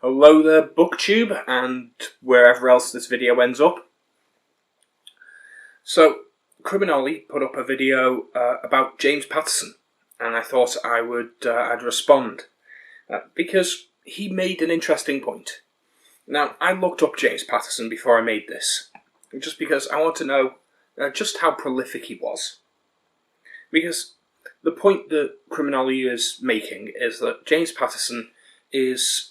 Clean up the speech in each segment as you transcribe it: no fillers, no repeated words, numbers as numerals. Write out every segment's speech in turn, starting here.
Hello there, booktube, and wherever else this video ends up. So, CriminOlly put up a video about James Patterson, and I thought I'd respond because he made an interesting point. Now, I looked up James Patterson before I made this, just because I want to know just how prolific he was. Because the point that CriminOlly is making is that James Patterson is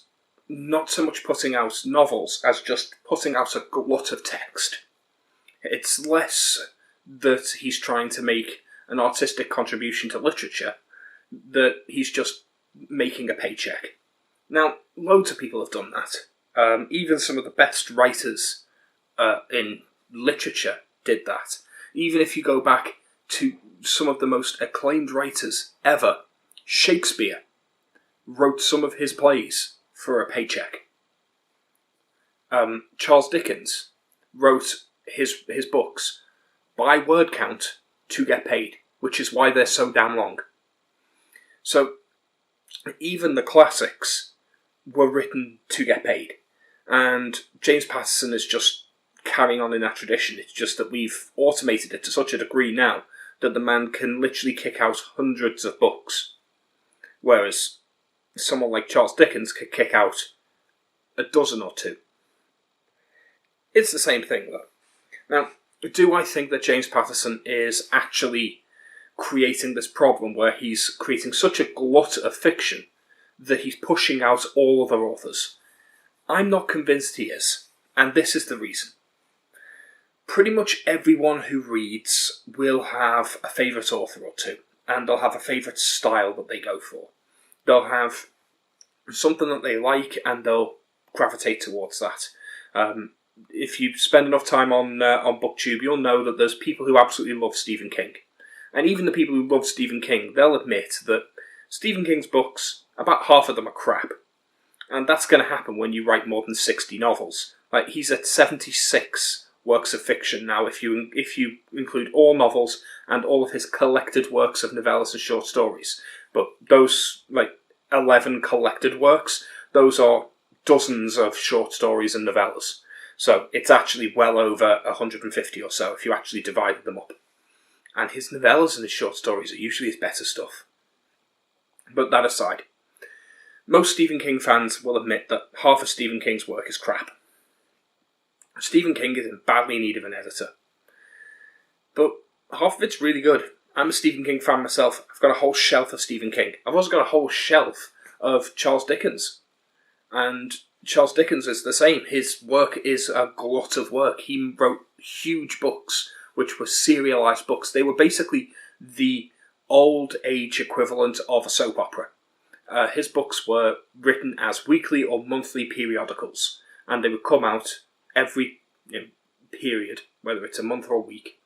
not so much putting out novels as just putting out a glut of text. It's less that he's trying to make an artistic contribution to literature, that he's just making a paycheck. Now, loads of people have done that. Even some of the best writers in literature did that. Even if you go back to some of the most acclaimed writers ever, Shakespeare wrote some of his plays for a paycheck. Charles Dickens wrote his books by word count to get paid, which is why they're so damn long. So even the classics were written to get paid, and James Patterson is just carrying on in that tradition. It's just that we've automated it to such a degree now that the man can literally kick out hundreds of books, whereas someone like Charles Dickens could kick out a dozen or two. It's the same thing, though. Now, do I think that James Patterson is actually creating this problem where he's creating such a glut of fiction that he's pushing out all other authors? I'm not convinced he is, and this is the reason. Pretty much everyone who reads will have a favourite author or two, and they'll have a favourite style that they go for. They'll have something that they like, and they'll gravitate towards that. If you spend enough time on booktube, you'll know that there's people who absolutely love Stephen King. And even the people who love Stephen King, they'll admit that Stephen King's books, about half of them are crap. And that's going to happen when you write more than 60 novels. Like, he's at 76 works of fiction now, if you include all novels and all of his collected works of novellas and short stories. But those, 11 collected works, those are dozens of short stories and novellas. So it's actually well over 150 or so if you actually divided them up. And his novellas and his short stories are usually his better stuff. But that aside, most Stephen King fans will admit that half of Stephen King's work is crap. Stephen King is in badly need of an editor. But half of it's really good. I'm a Stephen King fan myself. I've got a whole shelf of Stephen King. I've also got a whole shelf of Charles Dickens. And Charles Dickens is the same. His work is a glut of work. He wrote huge books, which were serialised books. They were basically the old age equivalent of a soap opera. His books were written as weekly or monthly periodicals, and they would come out every period, whether it's a month or a week.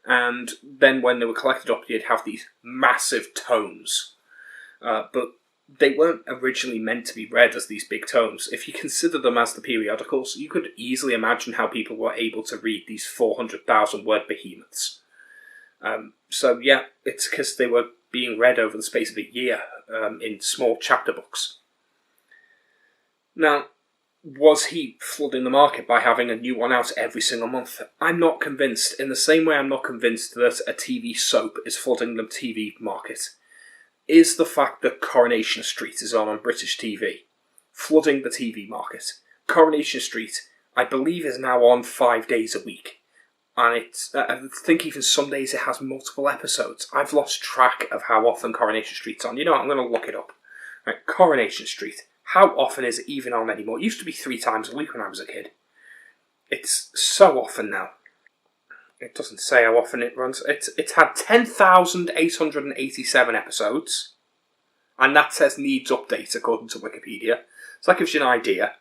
And then when they were collected up, you'd have these massive tomes. But they weren't originally meant to be read as these big tomes. If you consider them as the periodicals, you could easily imagine how people were able to read these 400,000 word behemoths. So yeah, it's because they were being read over the space of a year in small chapter books. Now, was he flooding the market by having a new one out every single month? I'm not convinced, in the same way I'm not convinced that a TV soap is flooding the TV market. Is the fact that Coronation Street is on British TV flooding the TV market? Coronation Street, I believe, is now on 5 days a week. And I think even some days it has multiple episodes. I've lost track of how often Coronation Street's on. You know what, I'm going to look it up. Right, Coronation Street. How often is it even on anymore? It used to be 3 times a week when I was a kid. It's so often now. It doesn't say how often it runs. It's had 10,887 episodes. And that says needs update according to Wikipedia. So that gives you an idea.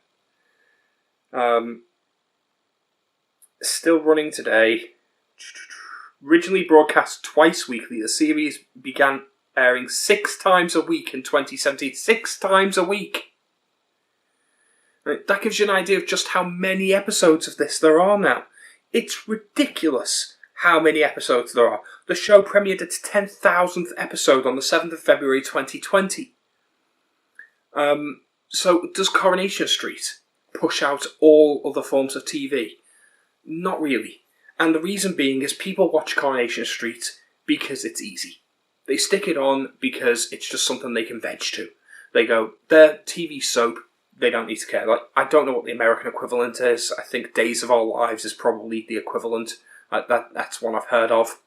Still running today. Originally broadcast twice weekly, the series began airing 6 times a week in 2017. 6 times a week! Right, that gives you an idea of just how many episodes of this there are now. It's ridiculous how many episodes there are. The show premiered its 10,000th episode on the 7th of February 2020. So does Coronation Street push out all other forms of TV? Not really. And the reason being is people watch Coronation Street because it's easy. They stick it on because it's just something they can veg to. They go, they're TV soap, they don't need to care. Like, I don't know what the American equivalent is. I think Days of Our Lives is probably the equivalent. That's one I've heard of.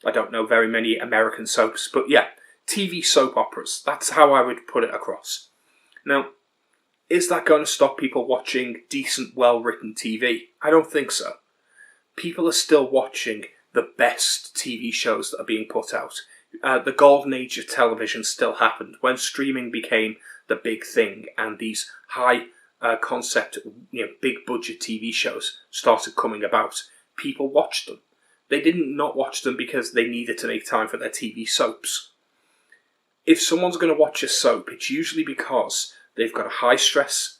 I don't know very many American soaps, but yeah, TV soap operas. That's how I would put it across. Now, is that going to stop people watching decent, well-written TV? I don't think so. People are still watching the best TV shows that are being put out. The golden age of television still happened when streaming became the big thing, and these high concept, big budget TV shows started coming about. People watched them. They didn't not watch them because they needed to make time for their TV soaps. If someone's going to watch a soap, it's usually because they've got a high stress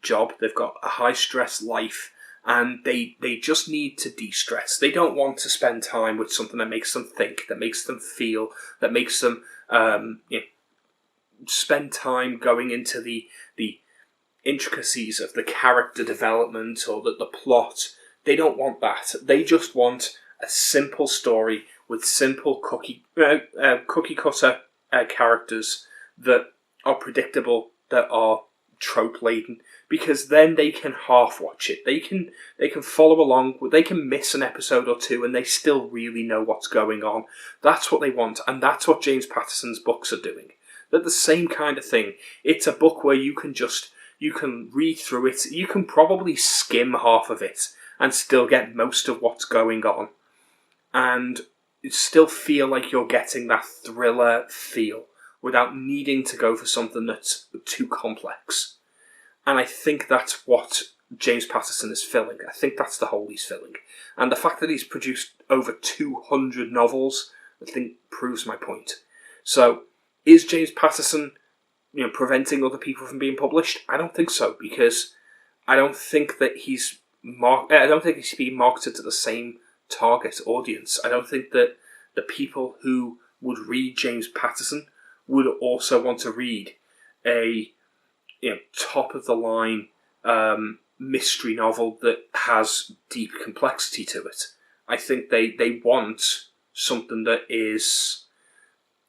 job, they've got a high stress life, and they just need to de-stress. They don't want to spend time with something that makes them think, that makes them feel, that makes them spend time going into the intricacies of the character development or the plot. They don't want that. They just want a simple story with simple cookie cutter characters that are predictable, that are trope laden, because then they can half watch it. They can follow along. They can miss an episode or two, and they still really know what's going on. That's what they want, and that's what James Patterson's books are doing. They're the same kind of thing. It's a book where you can read through it. You can probably skim half of it and still get most of what's going on, and still feel like you're getting that thriller feel without needing to go for something that's too complex. And I think that's what James Patterson is filling. I think that's the hole he's filling. And the fact that he's produced over 200 novels, I think proves my point. So, is James Patterson, preventing other people from being published? I don't think so, because I don't think that he's being marketed to the same target audience. I don't think that the people who would read James Patterson would also want to read a top of the line mystery novel that has deep complexity to it. I think they want something that is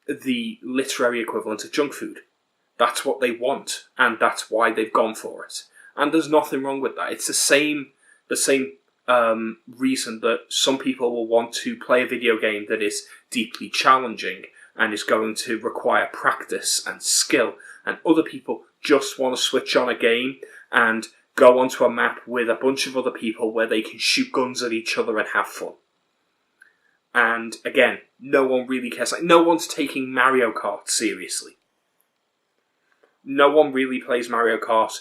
the literary equivalent of junk food. That's what they want, and that's why they've gone for it. And there's nothing wrong with that. It's the same reason that some people will want to play a video game that is deeply challenging and is going to require practice and skill, and other people just want to switch on a game and go onto a map with a bunch of other people where they can shoot guns at each other and have fun. And again, no one really cares. Like, no one's taking Mario Kart seriously. No one really plays Mario Kart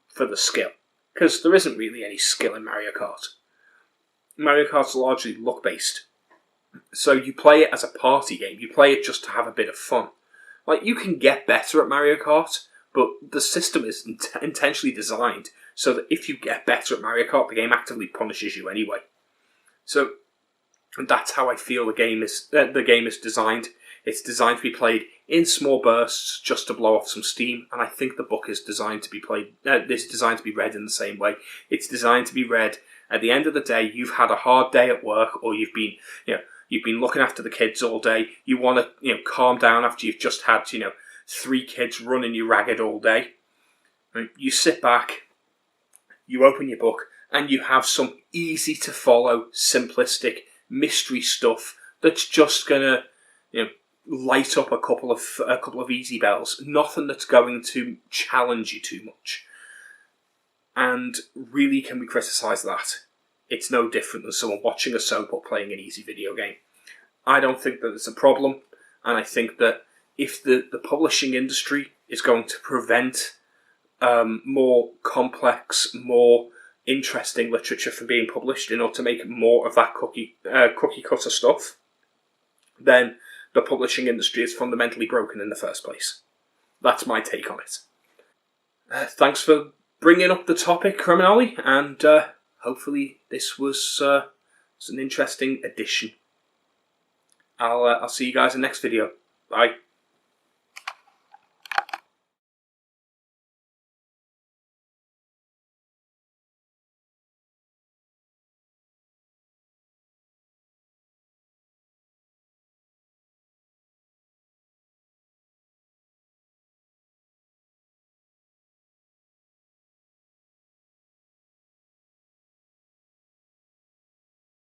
for the skill, because there isn't really any skill in Mario Kart. Mario Kart's largely luck-based. So you play it as a party game. You play it just to have a bit of fun. Like, you can get better at Mario Kart, but the system is intentionally designed so that if you get better at Mario Kart, the game actively punishes you anyway. So that's how I feel the game is designed. It's designed to be played in small bursts just to blow off some steam, and I think the book is designed to be designed to be read in the same way. It's designed to be read at the end of the day. You've had a hard day at work, or you've been looking after the kids all day. You want to calm down after you've just had 3 kids running you ragged all day. You sit back, you open your book, and you have some easy to follow, simplistic mystery stuff that's just gonna light up a couple of easy bells. Nothing that's going to challenge you too much. And really, can we criticise that? It's no different than someone watching a soap or playing an easy video game. I don't think that it's a problem, and I think that if the publishing industry is going to prevent more complex, more interesting literature from being published in order to make more of that cookie cutter stuff, then the publishing industry is fundamentally broken in the first place. That's my take on it. Thanks for bringing up the topic, CriminOlly, and hopefully this was an interesting addition. I'll see you guys in the next video. Bye.